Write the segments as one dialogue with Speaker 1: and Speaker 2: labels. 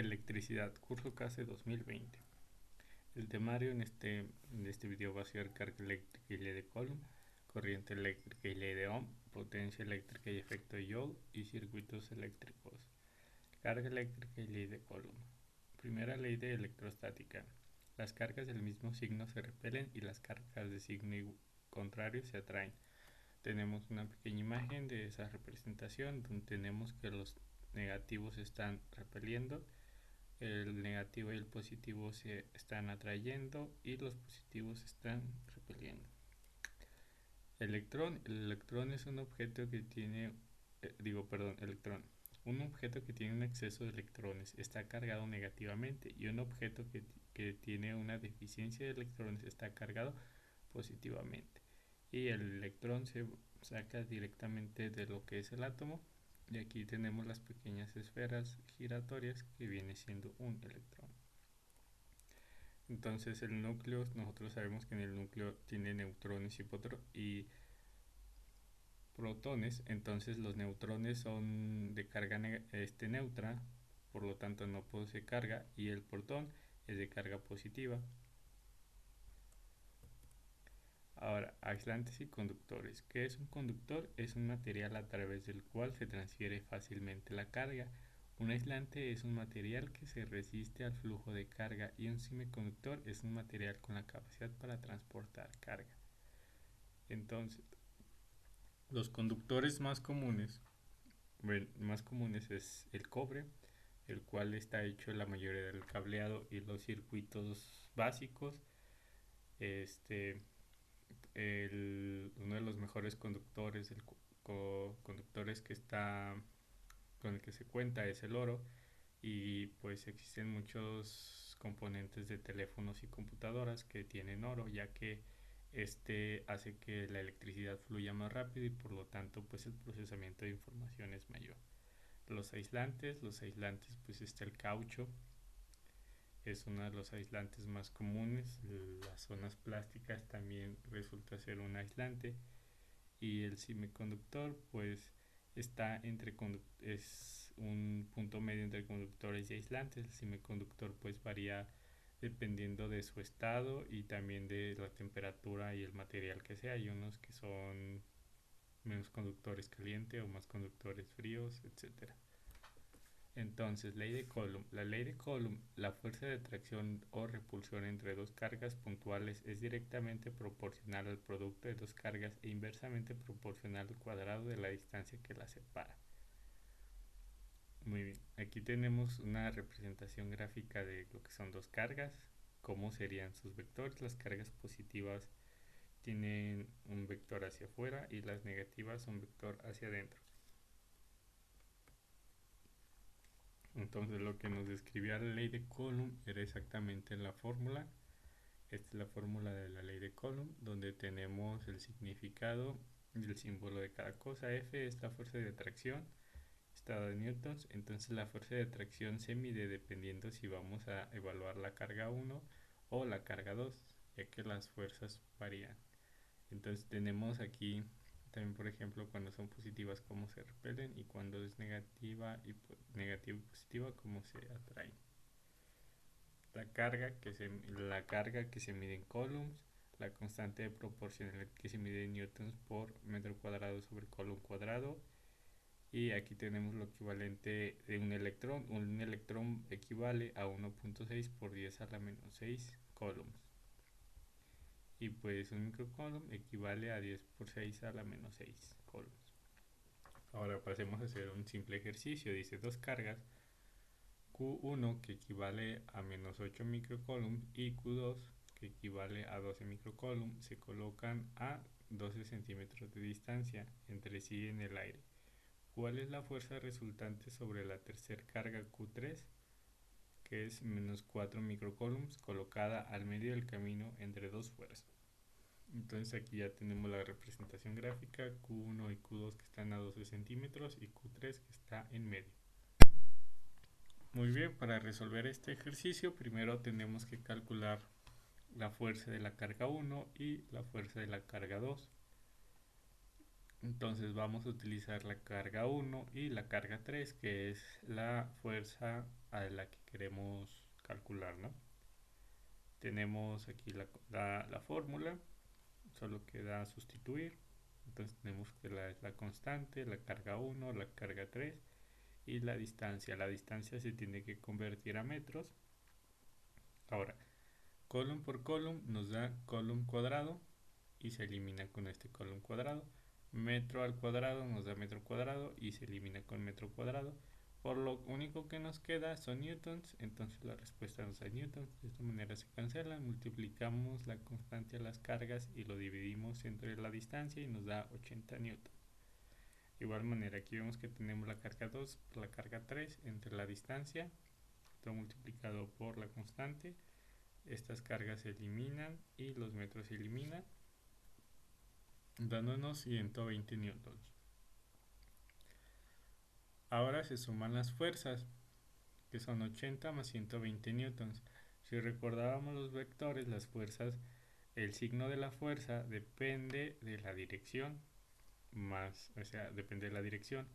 Speaker 1: Electricidad, curso clase 2020. El temario en este video va a ser carga eléctrica y ley de Coulomb, corriente eléctrica y ley de Ohm, potencia eléctrica y efecto Joule y circuitos eléctricos. Carga eléctrica y ley de Coulomb. Primera ley de electrostática. Las cargas del mismo signo se repelen y las cargas de signo contrario se atraen. Tenemos una pequeña imagen de esa representación donde tenemos que los negativos se están repeliendo, el negativo y el positivo se están atrayendo y los positivos se están repeliendo. El electrón es un objeto que tiene, un objeto que tiene un exceso de electrones está cargado negativamente y un objeto que tiene una deficiencia de electrones está cargado positivamente. Y el electrón se saca directamente de lo que es el átomo, y aquí tenemos las pequeñas esferas giratorias que viene siendo un electrón. Entonces el núcleo, nosotros sabemos que en el núcleo tiene neutrones y protones, entonces los neutrones son de carga neutra, por lo tanto no posee carga, y el protón es de carga positiva. Ahora, aislantes y conductores. ¿Qué es un conductor? Es un material a través del cual se transfiere fácilmente la carga. Un aislante es un material que se resiste al flujo de carga y un semiconductor es un material con la capacidad para transportar carga. Entonces, los conductores más comunes es el cobre, el cual está hecho la mayoría del cableado y los circuitos básicos. Uno de los mejores conductores, conductores con el que se cuenta es el oro, y pues existen muchos componentes de teléfonos y computadoras que tienen oro, ya que este hace que la electricidad fluya más rápido y por lo tanto pues el procesamiento de información es mayor. Los aislantes pues está el caucho, es uno de los aislantes más comunes. Las zonas plásticas también resulta ser un aislante, y el semiconductor pues es un punto medio entre conductores y aislantes. El semiconductor pues varía dependiendo de su estado y también de la temperatura y el material que sea. Hay unos que son menos conductores caliente o más conductores fríos, etcétera. Entonces, ley de Coulomb. La ley de Coulomb, la fuerza de atracción o repulsión entre dos cargas puntuales es directamente proporcional al producto de dos cargas e inversamente proporcional al cuadrado de la distancia que las separa. Muy bien, aquí tenemos una representación gráfica de lo que son dos cargas, cómo serían sus vectores. Las cargas positivas tienen un vector hacia afuera y las negativas un vector hacia adentro. Entonces lo que nos describía la ley de Coulomb era exactamente la fórmula. Esta es la fórmula de la ley de Coulomb, donde tenemos el significado y el símbolo de cada cosa. F es la fuerza de atracción, está de newtons. Entonces la fuerza de atracción se mide dependiendo si vamos a evaluar la carga 1 o la carga 2, ya que las fuerzas varían. Entonces tenemos aquí también, por ejemplo, cuando son positivas cómo se repelen, y cuando es negativa y positiva cómo se atraen. La carga que se mide en coulombs, la constante de proporcionalidad que se mide en newtons por metro cuadrado sobre coulomb cuadrado, y aquí tenemos lo equivalente de un electrón. Un electrón equivale a 1.6 por 10 a la menos 6 coulombs, y pues un microcoulomb equivale a 10 por 6 a la menos 6 coulombs. Ahora pasemos a hacer un simple ejercicio. Dice dos cargas Q1 que equivale a menos 8 microcoulomb y Q2 que equivale a 12 microcoulomb se colocan a 12 centímetros de distancia entre sí en el aire. ¿Cuál es la fuerza resultante sobre la tercera carga Q3, que es menos 4 microcoulombs, colocada al medio del camino entre dos fuerzas? Entonces aquí ya tenemos la representación gráfica, Q1 y Q2 que están a 12 centímetros y Q3 que está en medio. Muy bien, para resolver este ejercicio primero tenemos que calcular la fuerza de la carga 1 y la fuerza de la carga 2. Entonces vamos a utilizar la carga 1 y la carga 3, que es la fuerza a la que queremos calcular, ¿no? Tenemos aquí la fórmula, solo queda sustituir. Entonces tenemos que la constante, la carga 1, la carga 3 y la distancia. La distancia se tiene que convertir a metros. Ahora, column por column nos da column cuadrado y se elimina con este column cuadrado. Metro al cuadrado nos da metro cuadrado y se elimina con metro cuadrado. Por lo único que nos queda son newtons, entonces la respuesta nos da newtons. De esta manera se cancelan, multiplicamos la constante a las cargas y lo dividimos entre la distancia y nos da 80 newtons. De igual manera, aquí vemos que tenemos la carga 2 por la carga 3 entre la distancia, todo multiplicado por la constante. Estas cargas se eliminan y los metros se eliminan, dándonos 120 newtons. Ahora se suman las fuerzas, que son 80 más 120 newtons. Si recordábamos los vectores, las fuerzas, el signo de la fuerza depende de la dirección, depende de la dirección.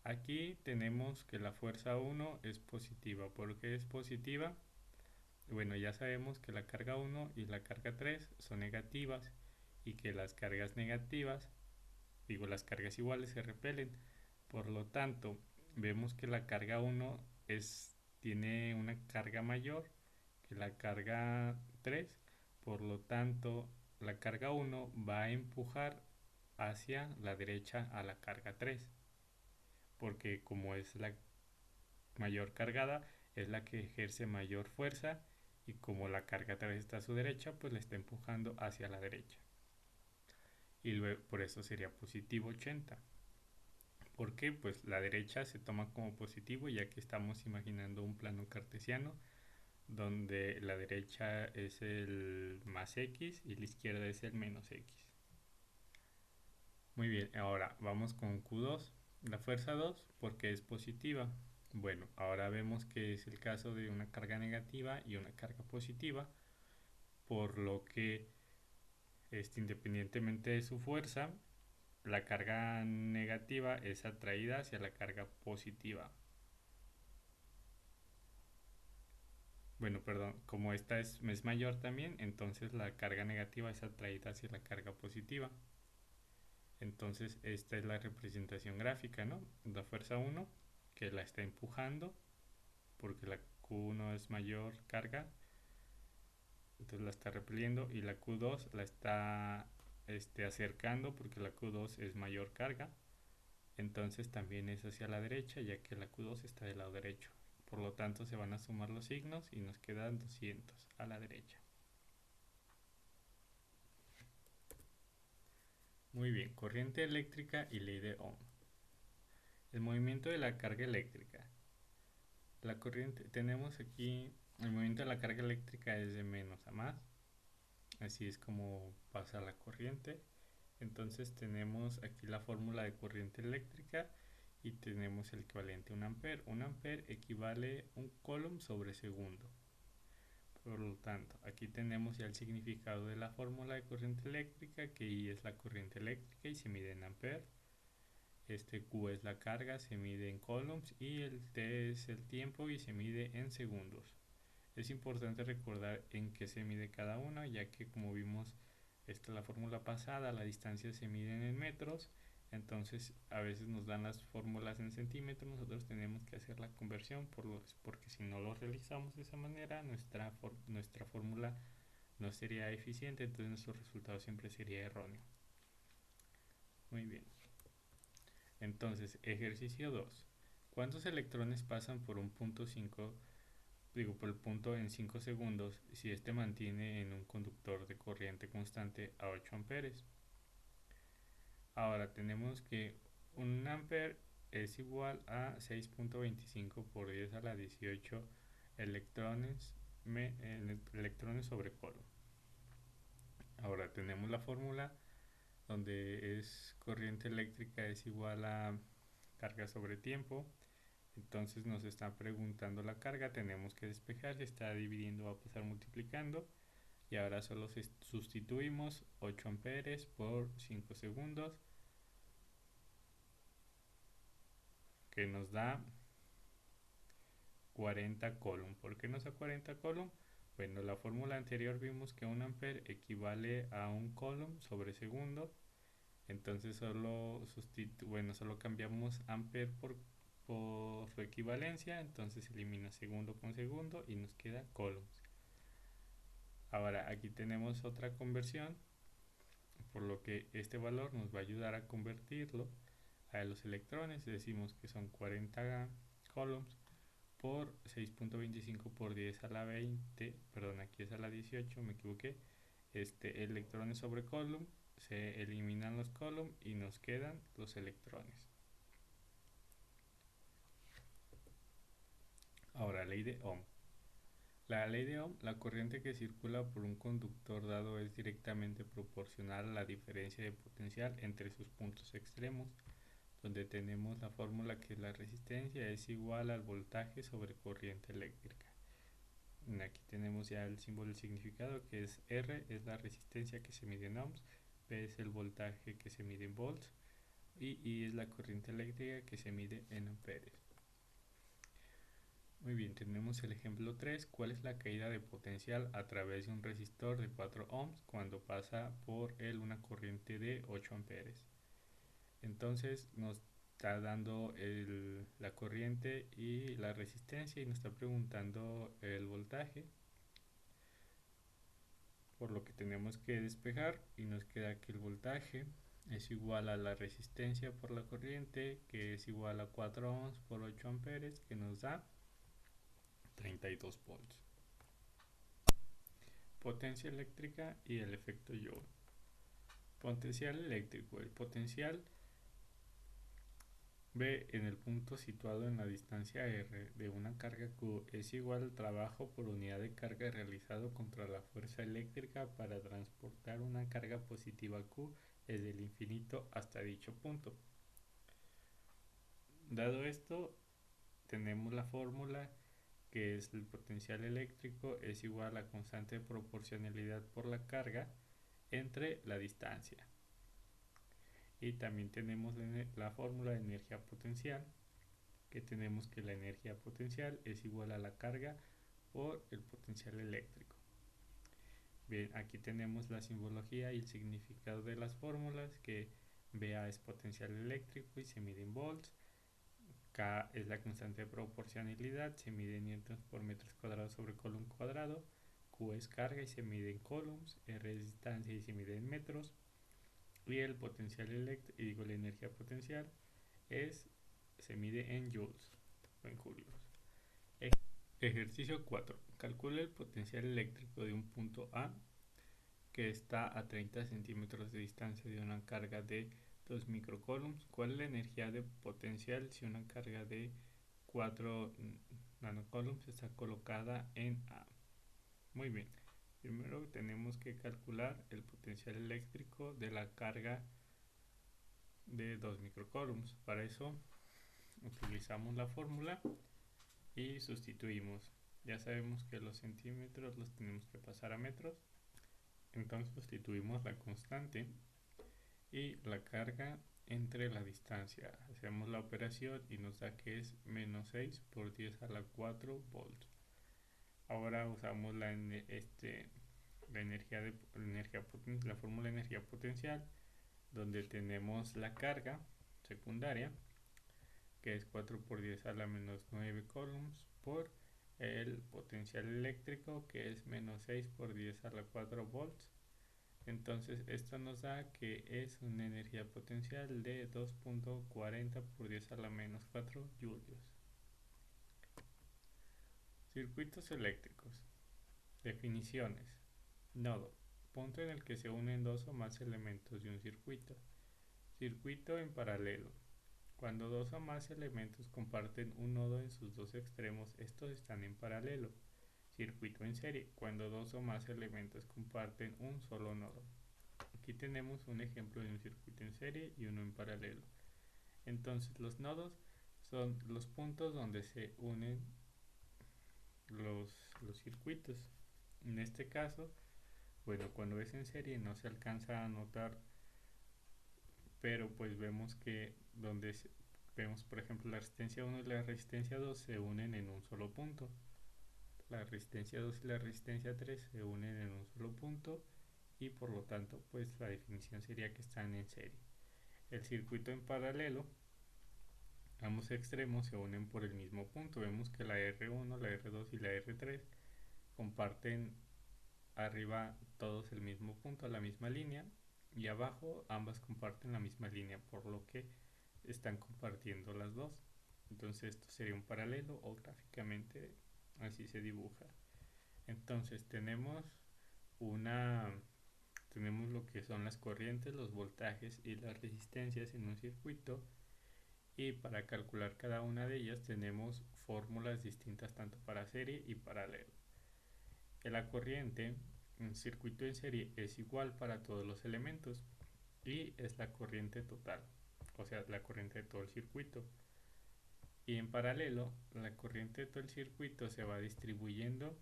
Speaker 1: Aquí tenemos que la fuerza 1 es positiva. ¿Por qué es positiva? Bueno, ya sabemos que la carga 1 y la carga 3 son negativas y que las cargas negativas, las cargas iguales se repelen. Por lo tanto, vemos que la carga 1 tiene una carga mayor que la carga 3. Por lo tanto, la carga 1 va a empujar hacia la derecha a la carga 3. Porque como es la mayor cargada, es la que ejerce mayor fuerza, y como la carga 3 está a su derecha, pues la está empujando hacia la derecha. Y luego, por eso sería positivo 80. ¿Por qué? Pues la derecha se toma como positivo, ya que estamos imaginando un plano cartesiano donde la derecha es el más x y la izquierda es el menos x. Muy bien, ahora vamos con Q2. La fuerza 2, porque es positiva. Bueno, ahora vemos que es el caso de una carga negativa y una carga positiva, por lo que independientemente de su fuerza, la carga negativa es atraída hacia la carga positiva. Bueno, perdón, como esta es mayor también, entonces la carga negativa es atraída hacia la carga positiva. Entonces esta es la representación gráfica, ¿no? La fuerza 1, que la está empujando, porque la Q1 es mayor carga, entonces la está repeliendo, y la Q2 la está acercando, porque la Q2 es mayor carga. Entonces también es hacia la derecha, ya que la Q2 está del lado derecho. Por lo tanto, se van a sumar los signos y nos quedan 200 a la derecha. Muy bien, corriente eléctrica y ley de Ohm. El movimiento de la carga eléctrica. La corriente, tenemos aquí, el movimiento de la carga eléctrica es de menos a más. Así es como pasa la corriente. Entonces tenemos aquí la fórmula de corriente eléctrica y tenemos el equivalente a 1 ampere. 1 ampere equivale a un coulomb sobre segundo. Por lo tanto, aquí tenemos ya el significado de la fórmula de corriente eléctrica, que I es la corriente eléctrica y se mide en ampere. Q es la carga, se mide en coulombs, y el T es el tiempo y se mide en segundos. Es importante recordar en qué se mide cada una, ya que como vimos la fórmula pasada, la distancia se mide en metros. Entonces a veces nos dan las fórmulas en centímetros, nosotros tenemos que hacer la conversión porque si no lo realizamos de esa manera, nuestra fórmula no sería eficiente, entonces nuestro resultado siempre sería erróneo. Muy bien. Entonces, ejercicio 2. ¿Cuántos electrones pasan por un punto por el punto en 5 segundos si este mantiene en un conductor de corriente constante a 8 amperes? Ahora tenemos que 1 ampere es igual a 6.25 por 10 a la 18 electrones sobre coulomb. Ahora tenemos la fórmula donde es corriente eléctrica es igual a carga sobre tiempo. Entonces nos está preguntando la carga, tenemos que despejar, se está dividiendo, va a pasar multiplicando, y ahora solo sustituimos 8 amperes por 5 segundos, que nos da 40 coulomb. ¿Por qué nos da 40 coulomb? Bueno, la fórmula anterior vimos que un ampere equivale a un coulomb sobre segundo. Entonces solo cambiamos ampere por su equivalencia. Entonces se elimina segundo con segundo y nos queda coulombs. Ahora aquí tenemos otra conversión, por lo que este valor nos va a ayudar a convertirlo a los electrones. Decimos que son 40 coulombs por 6.25 por 10 a la 20, perdón, aquí es a la 18, me equivoqué. Electrones sobre coulomb, se eliminan los coulomb y nos quedan los electrones. Ahora, ley de Ohm. La ley de Ohm, la corriente que circula por un conductor dado es directamente proporcional a la diferencia de potencial entre sus puntos extremos, donde tenemos la fórmula que la resistencia es igual al voltaje sobre corriente eléctrica. Aquí tenemos ya el símbolo del significado, que es R es la resistencia que se mide en ohms, P es el voltaje que se mide en volts y I es la corriente eléctrica que se mide en amperes. Muy bien, tenemos el ejemplo 3. ¿Cuál es la caída de potencial a través de un resistor de 4 ohms cuando pasa por él una corriente de 8 amperes? Entonces nos está dando la corriente y la resistencia y nos está preguntando el voltaje, por lo que tenemos que despejar y nos queda que el voltaje es igual a la resistencia por la corriente, que es igual a 4 ohms por 8 amperes, que nos da 32 volts. Potencia eléctrica y el efecto Joule. Potencial eléctrico. El potencial B en el punto situado en la distancia R de una carga Q es igual al trabajo por unidad de carga realizado contra la fuerza eléctrica para transportar una carga positiva Q desde el infinito hasta dicho punto. Dado esto, tenemos la fórmula que es el potencial eléctrico es igual a la constante de proporcionalidad por la carga entre la distancia. Y también tenemos la fórmula de energía potencial, que tenemos que la energía potencial es igual a la carga por el potencial eléctrico. Bien, aquí tenemos la simbología y el significado de las fórmulas, que VA es potencial eléctrico y se mide en volts. K es la constante de proporcionalidad, se mide en newtons por metros cuadrados sobre coulomb cuadrado. Q es carga y se mide en coulombs. R es distancia y se mide en metros. Y el potencial eléctrico, la energía potencial se mide en joules o en julios. Ejercicio 4. Calcula el potencial eléctrico de un punto A que está a 30 centímetros de distancia de una carga de 2 microcoulombs. ¿Cuál es la energía de potencial si una carga de 4 nanocoulombs está colocada en A? Muy bien. Primero tenemos que calcular el potencial eléctrico de la carga de 2 microcoulombs. Para eso utilizamos la fórmula y sustituimos. Ya sabemos que los centímetros los tenemos que pasar a metros. Entonces sustituimos la constante y la carga entre la distancia. Hacemos la operación y nos da que es menos 6 por 10 a la 4 volts. Ahora usamos la fórmula de energía potencial, donde tenemos la carga secundaria, que es 4 por 10 a la menos 9 coulombs, por el potencial eléctrico, que es menos 6 por 10 a la 4 volts. Entonces esto nos da que es una energía potencial de 2.40 por 10 a la menos 4 julios. Circuitos eléctricos. Definiciones. Nodo. Punto en el que se unen dos o más elementos de un circuito. Circuito en paralelo. Cuando dos o más elementos comparten un nodo en sus dos extremos, estos están en paralelo. Circuito en serie. Cuando dos o más elementos comparten un solo nodo. Aquí tenemos un ejemplo de un circuito en serie y uno en paralelo. Entonces los nodos son los puntos donde se unen los circuitos. En este caso, bueno, cuando es en serie no se alcanza a notar, pero pues vemos que Vemos, por ejemplo, la resistencia 1 y la resistencia 2 se unen en un solo punto. La resistencia 2 y la resistencia 3 se unen en un solo punto y por lo tanto pues la definición sería que están en serie. El circuito en paralelo, ambos extremos se unen por el mismo punto. Vemos que la R1, la R2 y la R3 comparten arriba todos el mismo punto, la misma línea, y abajo ambas comparten la misma línea, por lo que están compartiendo las dos. Entonces esto sería un paralelo o gráficamente así se dibuja. Entonces tenemos lo que son las corrientes, los voltajes y las resistencias en un circuito, y para calcular cada una de ellas tenemos fórmulas distintas tanto para serie y paralelo. La corriente en circuito en serie es igual para todos los elementos y es la corriente total, o sea, la corriente de todo el circuito. Y en paralelo, la corriente de todo el circuito se va distribuyendo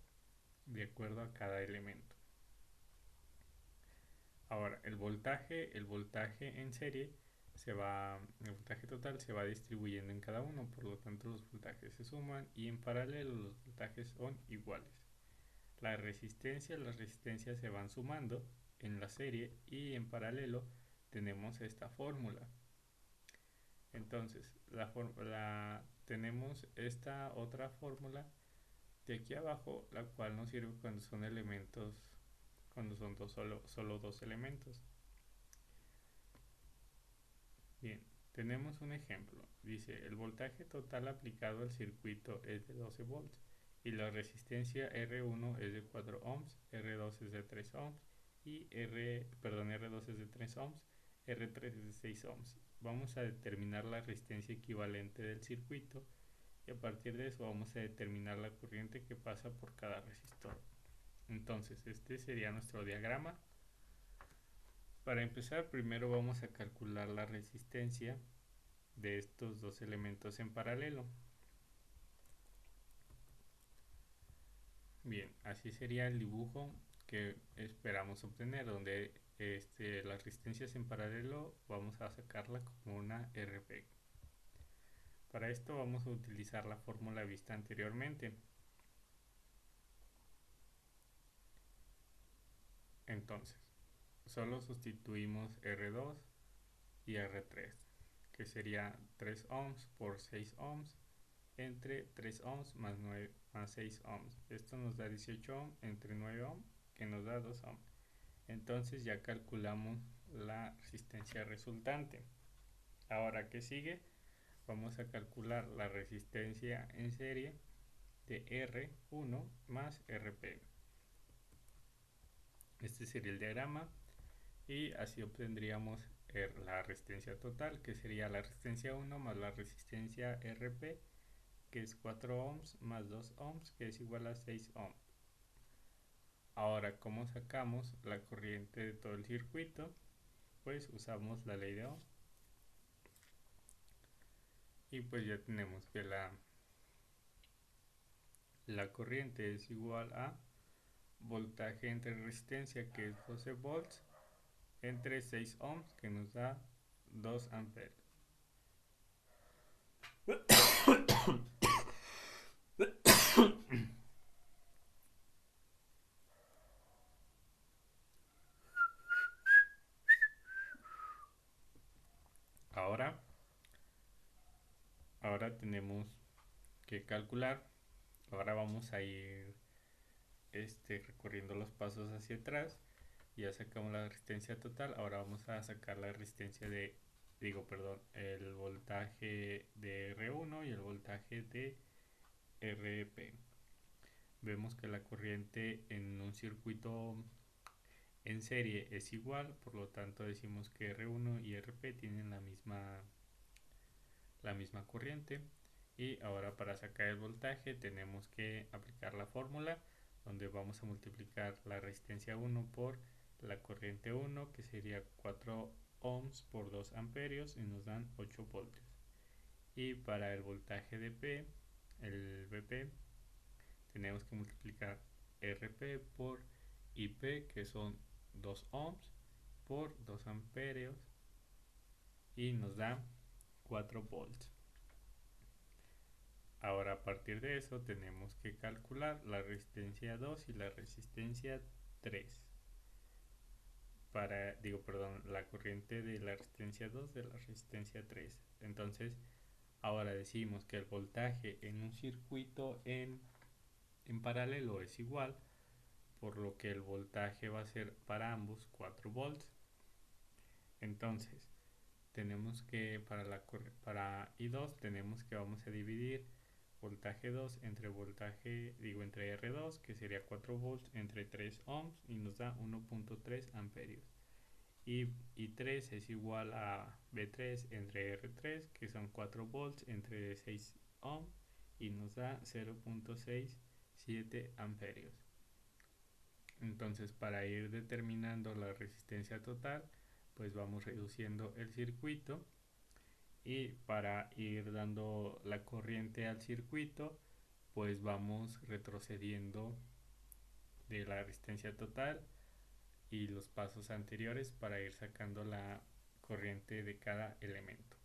Speaker 1: de acuerdo a cada elemento. Ahora, el voltaje en serie el voltaje total se va distribuyendo en cada uno, por lo tanto los voltajes se suman, y en paralelo los voltajes son iguales. Las resistencias se van sumando en la serie, y en paralelo tenemos esta fórmula. Entonces, tenemos esta otra fórmula de aquí abajo, la cual nos sirve cuando son solo dos elementos. Bien, tenemos un ejemplo. Dice, el voltaje total aplicado al circuito es de 12 volts y la resistencia R1 es de 4 ohms, R2 es de 3 ohms y R2 es de 3 ohms, R3 es de 6 ohms. Vamos a determinar la resistencia equivalente del circuito y a partir de eso vamos a determinar la corriente que pasa por cada resistor. Entonces, este sería nuestro diagrama. Para empezar, primero vamos a calcular la resistencia de estos dos elementos en paralelo. Bien, así sería el dibujo que esperamos obtener, donde las resistencias en paralelo vamos a sacarla como una RP. Para esto vamos a utilizar la fórmula vista anteriormente. Entonces, solo sustituimos R2 y R3, que sería 3 ohms por 6 ohms entre 3 ohms más 6 ohms. Esto nos da 18 ohms entre 9 ohms, que nos da 2 ohms. Entonces ya calculamos la resistencia resultante. Ahora, ¿qué sigue? Vamos a calcular la resistencia en serie de R1 más RP. Este sería el diagrama y así obtendríamos la resistencia total, que sería la resistencia 1 más la resistencia RP, que es 4 ohms más 2 ohms, que es igual a 6 ohms. Ahora, ¿cómo sacamos la corriente de todo el circuito? Pues usamos la ley de Ohm. Y pues ya tenemos que la corriente es igual a voltaje entre resistencia, que es 12 volts, entre 6 ohms, que nos da 2 amperes. Ahora tenemos que calcular. Ahora vamos a ir recorriendo los pasos hacia atrás. Ya sacamos la resistencia total. Ahora vamos a sacar la resistencia el voltaje de R1 y el voltaje de RP. Vemos que la corriente en un circuito en serie es igual, por lo tanto decimos que R1 y RP tienen la misma corriente. Y ahora, para sacar el voltaje, tenemos que aplicar la fórmula, donde vamos a multiplicar la resistencia 1 por la corriente 1, que sería 4 ohms por 2 amperios, y nos dan 8 voltios. Y para el voltaje de P, el VP, tenemos que multiplicar RP por IP, que son 2 ohms por 2 amperios, y nos da 4 volts. Ahora a partir de eso tenemos que calcular la resistencia 2 y la resistencia 3. La corriente de la resistencia 2 de la resistencia 3. Entonces, ahora decimos que el voltaje en un circuito en paralelo es igual, por lo que el voltaje va a ser para ambos 4 volts. Entonces, tenemos que para I2 tenemos que vamos a dividir voltaje 2 entre R2, que sería 4 volts, entre 3 ohms, y nos da 1.3 amperios. Y 3 es igual a B3 entre R3, que son 4 volts, entre 6 ohms, y nos da 0.67 amperios. Entonces, para ir determinando la resistencia total, pues vamos reduciendo el circuito, y para ir dando la corriente al circuito, pues vamos retrocediendo de la resistencia total y los pasos anteriores para ir sacando la corriente de cada elemento.